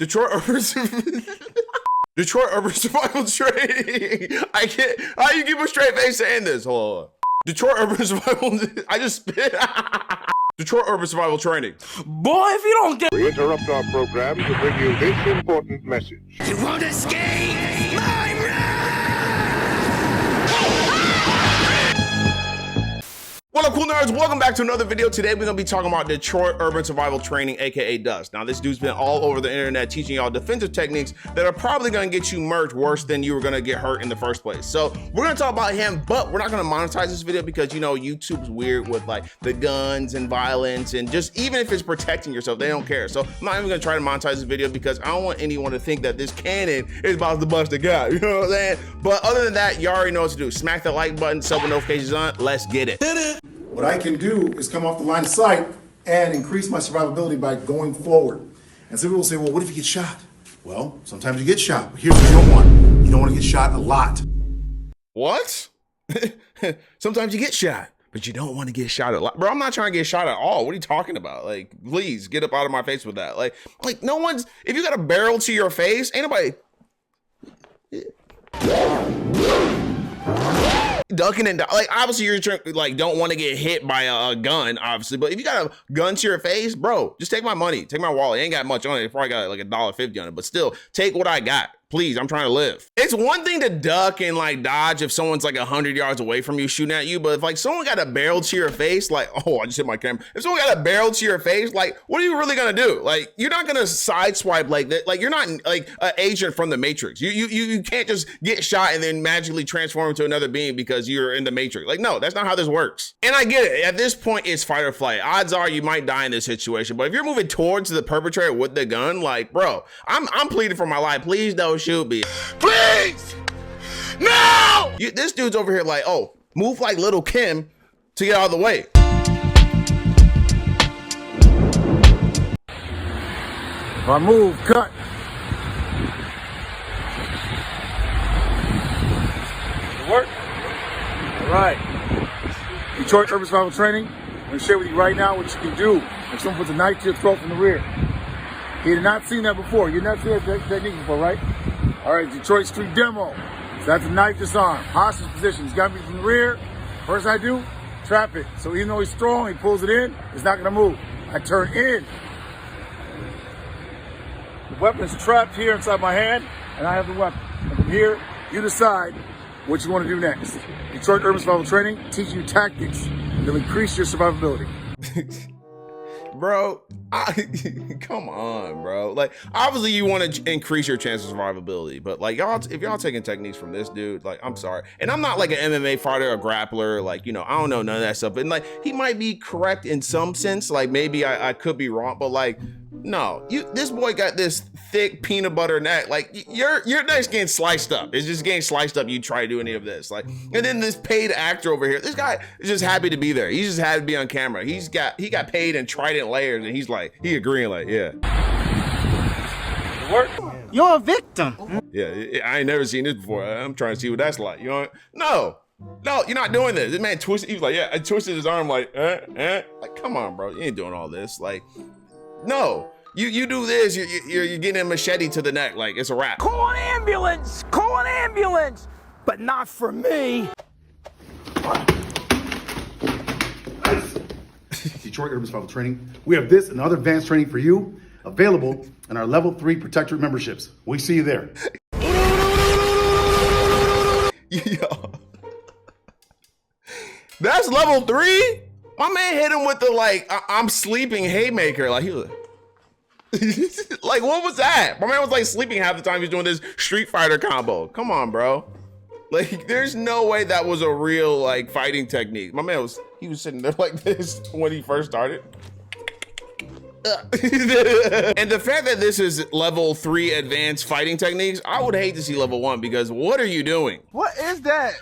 Detroit urban Detroit urban survival training. I can't. How you keep a straight face saying this? Hold on. Detroit urban survival. I just spit. Detroit urban survival training. Boy, if you don't get. We interrupt our program to bring you this important message. You won't escape my wrath! What up, cool nerds? Welcome back to another video. Today, we're gonna be talking about Detroit urban survival training, aka Dust. Now, this dude's been all over the internet teaching y'all defensive techniques that are probably gonna get you murked worse than you were gonna get hurt in the first place. So we're gonna talk about him, but we're not gonna monetize this video because, you know, YouTube's weird with like the guns and violence, and just even if it's protecting yourself, they don't care. So I'm not even gonna try to monetize this video because I don't want anyone to think that this cannon is about to bust a guy. You know what I'm saying? But other than that, you already know what to do. Smack the like button, sub with notifications on. Let's get it. What I can do is come off the line of sight and increase my survivability by going forward. And some people say, well, what if you get shot? Well, sometimes you get shot, but here's what you don't want. You don't want to get shot a lot. What? Sometimes you get shot, but you don't want to get shot a lot. Bro, I'm not trying to get shot at all. What are you talking about? Like, please get up out of my face with that. Like no one's, if you got a barrel to your face, ain't nobody ducking and like, obviously you're like, don't want to get hit by a gun, obviously, but if you got a gun to your face, bro, just take my money, take my wallet. Ain't got much on it. Probably got like $1.50 on it, but still take what I got. Please, I'm trying to live. It's one thing to duck and like dodge if someone's like 100 yards away from you shooting at you, but if like someone got a barrel to your face, like, oh, I just hit my camera. If someone got a barrel to your face, like, what are you really gonna do? Like, you're not gonna sideswipe like that. Like, you're not like an agent from the Matrix. You can't just get shot and then magically transform into another being because you're in the Matrix. Like, no, that's not how this works. And I get it. At this point, it's fight or flight. Odds are you might die in this situation, but if you're moving towards the perpetrator with the gun, like, bro, I'm pleading for my life. Please don't shoot me. Please! No! This dude's over here like, oh, move like Little Kim to get out of the way. If I move, cut. It work? All right. Detroit urban survival training. I'm going to share with you right now what you can do if someone puts a knife to your throat from the rear. You had not seen that before. You've not seen that technique before, right? All right, Detroit street demo. So that's a knife disarm. Hostage position. He's got me from the rear. First I do, trap it. So even though he's strong, he pulls it in, it's not gonna move. I turn in. The weapon is trapped here inside my hand, and I have the weapon. And from here, you decide what you want to do next. Detroit urban survival training teaches you tactics that will increase your survivability. Bro, come on, bro. Like, obviously you want to increase your chance of survivability, but like, y'all, if y'all taking techniques from this dude, like, I'm sorry. And I'm not like an MMA fighter or grappler, like, you know, I don't know none of that stuff. And like, he might be correct in some sense. Like, maybe I could be wrong, but like, no, this boy got this thick peanut butter neck. Like, your neck's getting sliced up. It's just getting sliced up. You try to do any of this, like, and then this paid actor over here. This guy is just happy to be there. He's just happy to be on camera. He got paid in Trident layers, and he's like, he agreeing, like, yeah. Work. You're a victim. Yeah, I ain't never seen this before. I'm trying to see what that's like. You know what? No, you're not doing this. This man twisted. He was like, yeah, I twisted his arm like, like, come on, bro. You ain't doing all this. Like, no, you do this, you're getting a machete to the neck, like it's a wrap. Call an ambulance! Call an ambulance! But not for me. Detroit urban survival training. We have this and other advanced training for you available in our level 3 protectorate memberships. We see you there. Yo. That's level 3? My man hit him with the like, I'm sleeping haymaker. Like, he was like, what was that? My man was like sleeping half the time. He's doing this Street Fighter combo. Come on, bro. Like, there's no way that was a real like fighting technique. My man was sitting there like this when he first started. And the fact that this is level 3 advanced fighting techniques, I would hate to see level 1 because what are you doing? What is that?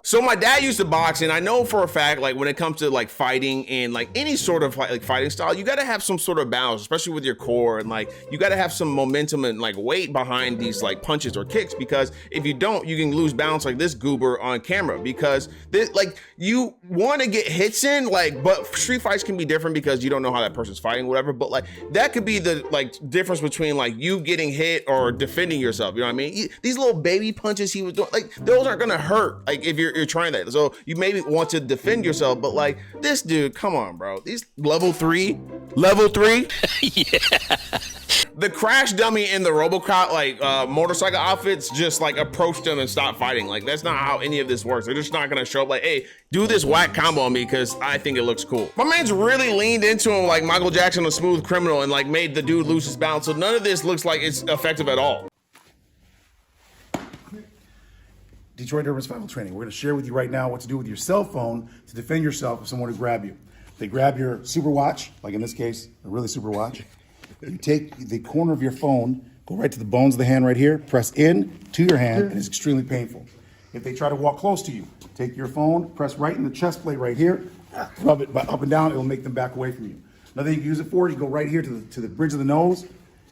So my dad used to box, and I know for a fact, like when it comes to like fighting and like any sort of like fighting style, you got to have some sort of balance, especially with your core, and like you got to have some momentum and like weight behind these like punches or kicks, because if you don't, you can lose balance like this goober on camera, because this, like you want to get hits in, like, but street fights can be different because you don't know how that person's fighting, whatever, but like that could be the like difference between like you getting hit or defending yourself, you know what I mean? These little baby punches he was doing, like those aren't gonna hurt, like if you're trying that. So you maybe want to defend yourself, but like this dude, come on, bro. These level three. Yeah. The crash dummy in the RoboCop like motorcycle outfits just like approached him and stopped fighting. Like that's not how any of this works. They're just not gonna show up like, hey, do this whack combo on me because I think it looks cool. My man's really leaned into him like Michael Jackson, a Smooth Criminal, and like made the dude lose his balance. So none of this looks like it's effective at all. Detroit Urban Survival Training. We're going to share with you right now what to do with your cell phone to defend yourself if someone were to grab you. They grab your super watch, like in this case, a really super watch. You take the corner of your phone, go right to the bones of the hand right here, press in to your hand, and it's extremely painful. If they try to walk close to you, take your phone, press right in the chest plate right here, rub it up and down, it'll make them back away from you. Another thing you can use it for, you go right here to the bridge of the nose,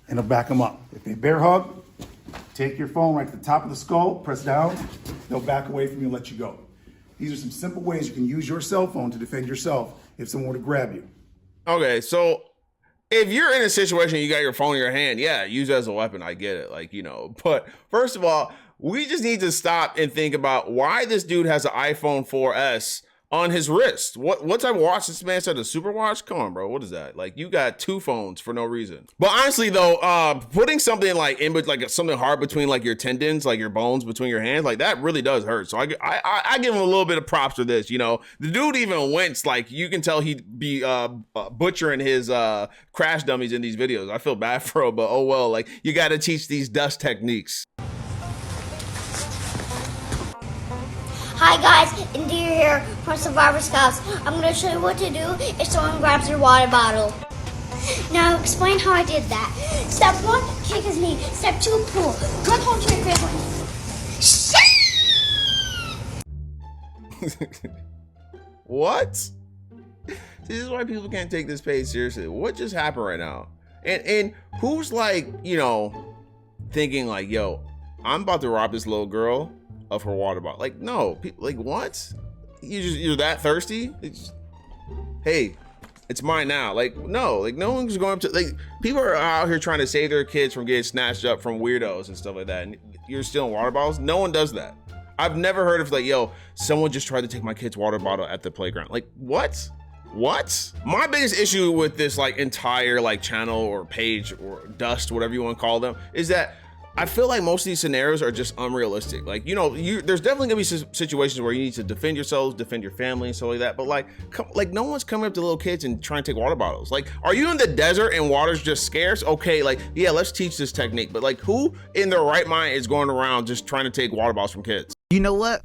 and it'll back them up. If they bear hug, take your phone right to the top of the skull, press down, they'll back away from you and let you go. These are some simple ways you can use your cell phone to defend yourself if someone were to grab you. Okay, so if you're in a situation, you got your phone in your hand, yeah, use it as a weapon, I get it, like, you know. But first of all, we just need to stop and think about why this dude has an iPhone 4S on his wrist. What type of watch this man said, a super watch? Come on, bro, what is that? Like, you got two phones for no reason. But honestly though, putting something like like something hard between like your tendons, like your bones between your hands, like that really does hurt. So I give him a little bit of props for this, you know. The dude even winced, like you can tell he'd be butchering his crash dummies in these videos. I feel bad for him, but oh well, like you got to teach these dust techniques. Hi guys, India here from Survivor Scouts. I'm going to show you what to do if someone grabs your water bottle. Now explain how I did that. Step 1, kick his knee. Step 2, pull. Run home to your crib. What? This is why people can't take this page seriously. What just happened right now? And who's like, you know, thinking like, yo, I'm about to rob this little girl of her water bottle. Like, no, people, like, what? You're that thirsty? Hey, it's mine now. Like, no, like no one's going up to, like, people are out here trying to save their kids from getting snatched up from weirdos and stuff like that. And you're stealing water bottles? No one does that. I've never heard of like, yo, someone just tried to take my kid's water bottle at the playground. Like, what? What? My biggest issue with this like entire like channel or page or dust, whatever you want to call them, is that I feel like most of these scenarios are just unrealistic. Like, you know, there's definitely gonna be situations where you need to defend yourselves, defend your family and stuff like that. But like no one's coming up to little kids and trying to take water bottles. Like, are you in the desert and water's just scarce? Okay, like, yeah, let's teach this technique. But like, who in their right mind is going around just trying to take water bottles from kids? You know what?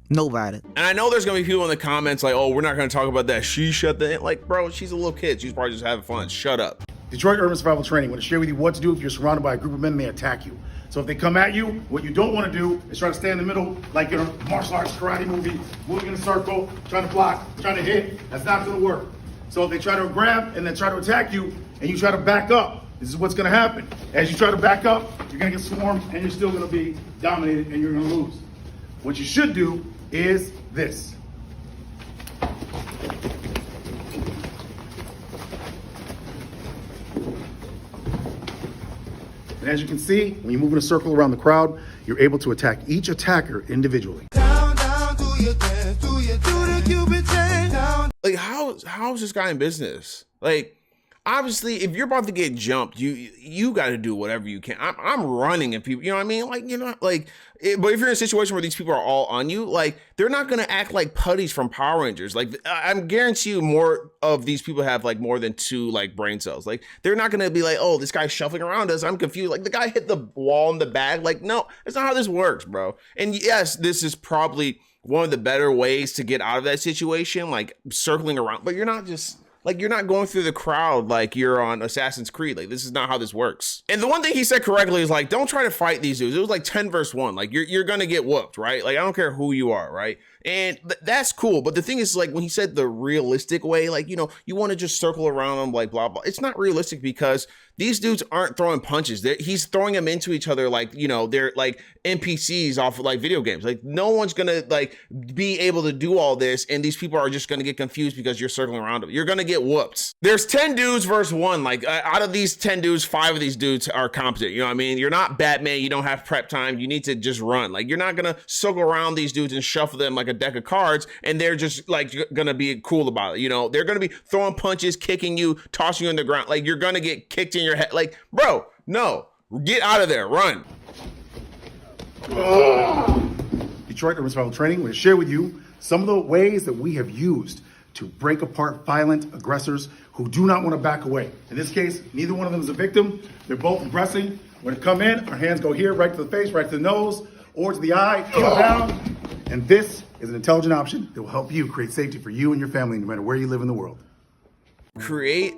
Nobody. And I know there's gonna be people in the comments like, oh, we're not gonna talk about that. She shut the, like, bro, she's a little kid. She's probably just having fun. Shut up. Detroit Urban Survival Training. I want to share with you what to do if you're surrounded by a group of men and they attack you. So if they come at you, what you don't want to do is try to stay in the middle like in a martial arts karate movie, moving in a circle, trying to block, trying to hit. That's not going to work. So if they try to grab and then try to attack you and you try to back up, this is what's going to happen. As you try to back up, you're going to get swarmed and you're still going to be dominated and you're going to lose. What you should do is this. And as you can see, when you move in a circle around the crowd, you're able to attack each attacker individually. Like, how is this guy in business? Like, obviously, if you're about to get jumped, you got to do whatever you can. I'm running and people, you know what I mean? Like, you know, like, but if you're in a situation where these people are all on you, like, they're not going to act like putties from Power Rangers. Like, I'm guarantee you more of these people have like more than 2 like brain cells. Like, they're not going to be like, oh, this guy's shuffling around us. I'm confused. Like, the guy hit the wall in the bag. Like, no, that's not how this works, bro. And yes, this is probably one of the better ways to get out of that situation, like circling around, but you're not just Like, you're not going through the crowd like you're on Assassin's Creed. Like, this is not how this works. And the one thing he said correctly is like, don't try to fight these dudes. It was like 10 versus 1. Like, you're gonna get whooped, right? Like, I don't care who you are, right? And that's cool. But the thing is, like, when he said the realistic way, like, you know, you want to just circle around them, like, blah, blah. It's not realistic because these dudes aren't throwing punches. He's throwing them into each other like, you know, they're like NPCs off of like video games. Like, no one's gonna like be able to do all this, and these people are just gonna get confused because you're circling around them. You're gonna get whooped. There's 10 dudes versus 1. Like, out of these 10 dudes, 5 of these dudes are competent. You know what I mean? You're not Batman. You don't have prep time. You need to just run. Like, you're not gonna circle around these dudes and shuffle them like a deck of cards, and they're just like gonna be cool about it. You know, they're gonna be throwing punches, kicking you, tossing you on the ground. Like, you're gonna get kicked in your head. Like, bro, no, get out of there, run. Detroit Urban Survival Training, we're going to share with you some of the ways that we have used to break apart violent aggressors who do not want to back away. In this case, neither one of them is a victim. They're both aggressing. We're going to come in, our hands go here, right to the face, right to the nose, or to the eye, heel down. And this is an intelligent option that will help you create safety for you and your family no matter where you live in the world. Create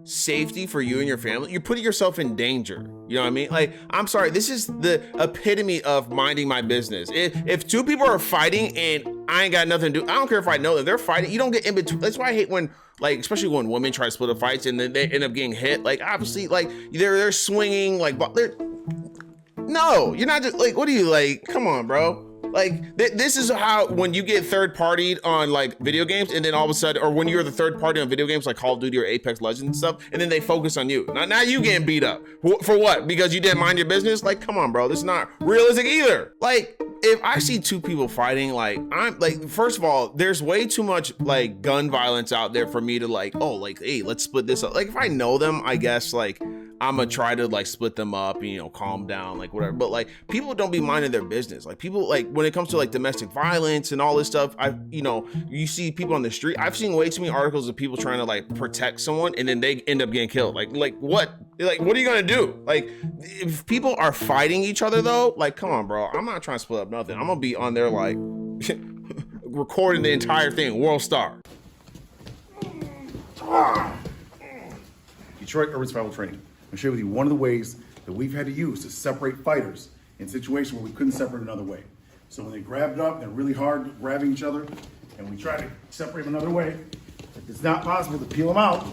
safety for you and your family. You're putting yourself in danger. You know what I mean? Like, I'm sorry, this is the epitome of minding my business. If 2 people are fighting and I ain't got nothing to do, I don't care if I know them, they're fighting, you don't get in between. That's why I hate when, like, especially when women try to split up fights and then they end up getting hit. Like, obviously, like, they're swinging, like, no, you're not just, like, what are you, like, come on, bro. Like, this is how, when you get third partied on like video games, and then all of a sudden, or when you're the third party on video games like Call of Duty or Apex Legends and stuff, and then they focus on you. Now you getting beat up. For what? Because you didn't mind your business? Like, come on, bro. This is not realistic either. Like, if I see 2 people fighting, like, I'm like, first of all, there's way too much like gun violence out there for me to like, oh, like, hey, let's split this up. Like, if I know them, I guess like I'm gonna try to like split them up and, you know, calm down, like whatever. But like, people don't be minding their business. Like, people, like, when it comes to like domestic violence and all this stuff, you know, you see people on the street. I've seen way too many articles of people trying to like protect someone and then they end up getting killed. Like what? Like, what are you gonna do? Like, if people are fighting each other though, like, come on, bro. I'm not trying to split up nothing. I'm gonna be on there like recording the entire thing, world star. Detroit Urban Survival Training. I'm going to share with you one of the ways that we've had to use to separate fighters in situations where we couldn't separate another way. So when they grabbed up, they're really hard grabbing each other, and we try to separate them another way. If it's not possible to peel them out,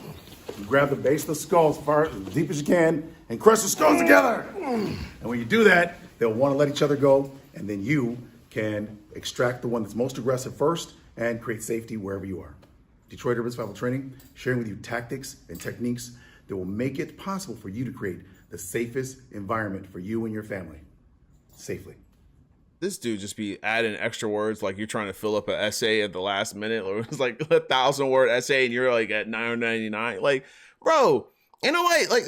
you grab the base of the skull as deep as you can and crush the skulls together. And when you do that, they'll want to let each other go, and then you can extract the one that's most aggressive first and create safety wherever you are. Detroit Urban Survival Training, sharing with you tactics and techniques that will make it possible for you to create the safest environment for you and your family safely. This dude just be adding extra words like you're trying to fill up an essay at the last minute, or it's like 1,000-word essay and you're like at 999. Like, bro, you know what? Like,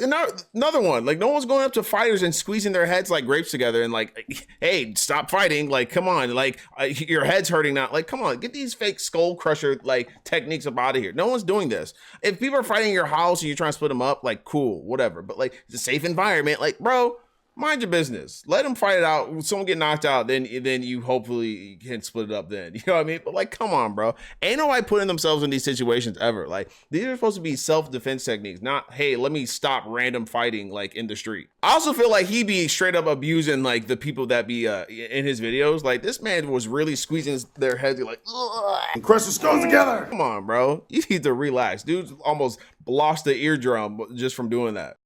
another one. Like, no one's going up to fighters and squeezing their heads like grapes together and like, hey, stop fighting. Like, come on. Like, your head's hurting now. Like, come on, get these fake skull crusher like techniques up out of here. No one's doing this. If people are fighting in your house and you're trying to split them up, like, cool, whatever. But like, it's a safe environment. Like, bro, mind your business. Let them fight it out. When someone get knocked out, then you hopefully can split it up then. You know what I mean? But like, come on, bro. Ain't nobody putting themselves in these situations ever. Like, these are supposed to be self-defense techniques, not, hey, let me stop random fighting like in the street. I also feel like he be straight up abusing like the people that be in his videos. Like, this man was really squeezing their heads like, ugh. And crush the skulls together. Come on, bro. You need to relax. Dude's almost lost the eardrum just from doing that.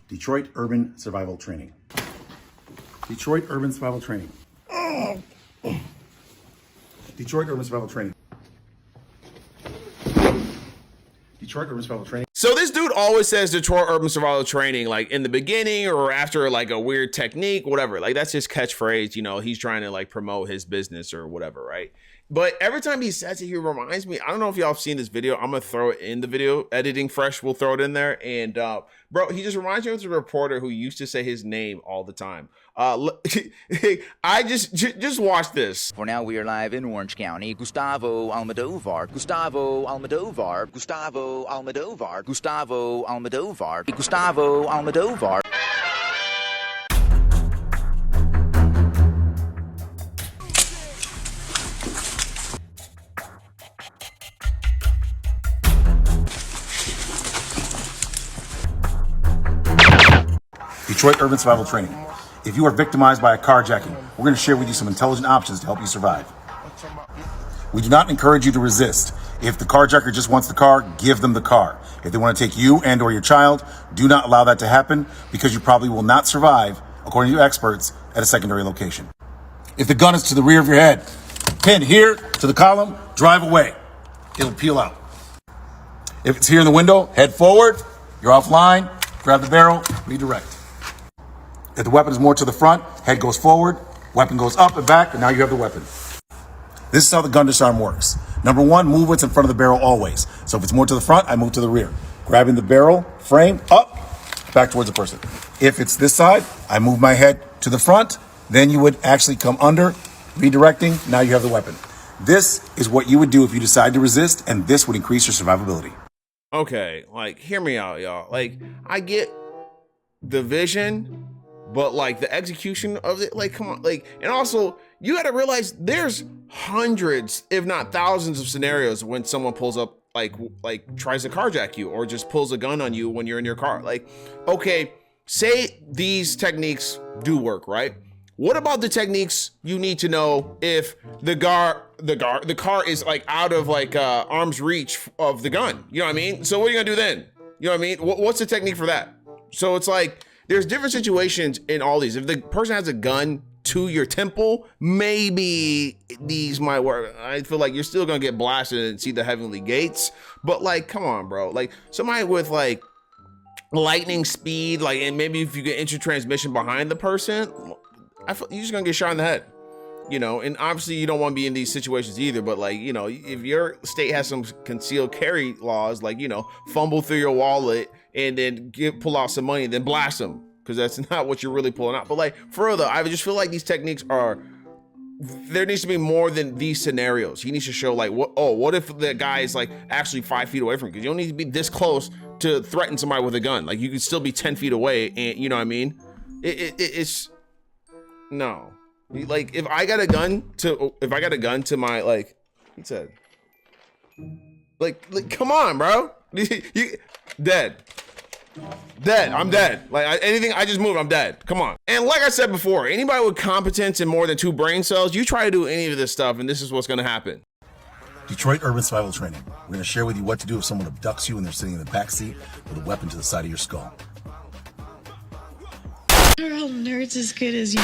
Detroit Urban Survival Training. Detroit Urban Survival Training. Detroit Urban Survival Training. Detroit Urban Survival Training. So this dude always says Detroit Urban Survival Training, like in the beginning or after like a weird technique, whatever. Like, that's his catchphrase. You know, he's trying to like promote his business or whatever, right? But every time he says it, he reminds me, I don't know if y'all have seen this video. I'm going to throw it in the video. Editing Fresh will throw it in there. And bro, he just reminds me of the reporter who used to say his name all the time. I just watch this. For now, we are live in Orange County. Gustavo Almodovar. Gustavo Almodovar. Gustavo Almodovar. Gustavo Almodovar. Gustavo Almodovar. Detroit Urban Survival Training. If you are victimized by a carjacking, we're going to share with you some intelligent options to help you survive. We do not encourage you to resist. If the carjacker just wants the car, give them the car. If they want to take you and or your child, do not allow that to happen because you probably will not survive, according to experts, at a secondary location. If the gun is to the rear of your head, pin here to the column, drive away. It'll peel out. If it's here in the window, head forward, you're offline, grab the barrel, redirect. If the weapon is more to the front, head goes forward, weapon goes up and back, and now you have the weapon. This is how the gun disarm works. Number one, move what's in front of the barrel always. So if it's more to the front, I move to the rear. Grabbing the barrel, frame, up, back towards the person. If it's this side, I move my head to the front, then you would actually come under, redirecting, now you have the weapon. This is what you would do if you decide to resist, and this would increase your survivability. Okay, like, hear me out, y'all. Like, I get the vision, but like the execution of it, like, come on, like, and also you got to realize there's hundreds, if not thousands, of scenarios when someone pulls up, like tries to carjack you or just pulls a gun on you when you're in your car. Like, okay, say these techniques do work, right? What about the techniques you need to know if the car is like out of like arm's reach of the gun? You know what I mean? So what are you gonna do then? You know what I mean? What's the technique for that? So it's like, there's different situations in all these. If the person has a gun to your temple, maybe these might work. I feel like you're still gonna get blasted and see the heavenly gates, but like, come on, bro. Like, somebody with like lightning speed, like, and maybe if you get instant transmission behind the person, you're just gonna get shot in the head, you know. And obviously you don't want to be in these situations either, but like, you know, if your state has some concealed carry laws, like, you know, fumble through your wallet and then pull out some money, then blast them, because that's not what you're really pulling out. But like, further, I just feel like these techniques there needs to be more than these scenarios. He needs to show like, what if the guy is like actually 5 feet away from you? Because you don't need to be this close to threaten somebody with a gun. Like, you can still be 10 feet away, and you know what I mean? It's no. Like, if I got a gun to my, like, he said, like come on, bro. You dead. I'm dead. Like, anything I just moved, I'm dead. Come on. And like I said before, anybody with competence and more than 2 brain cells, you try to do any of this stuff, and this is what's gonna happen. Detroit Urban Survival Training. We're going to share with you what to do if someone abducts you and they're sitting in the back seat with a weapon to the side of your skull. Are all nerds as good as you?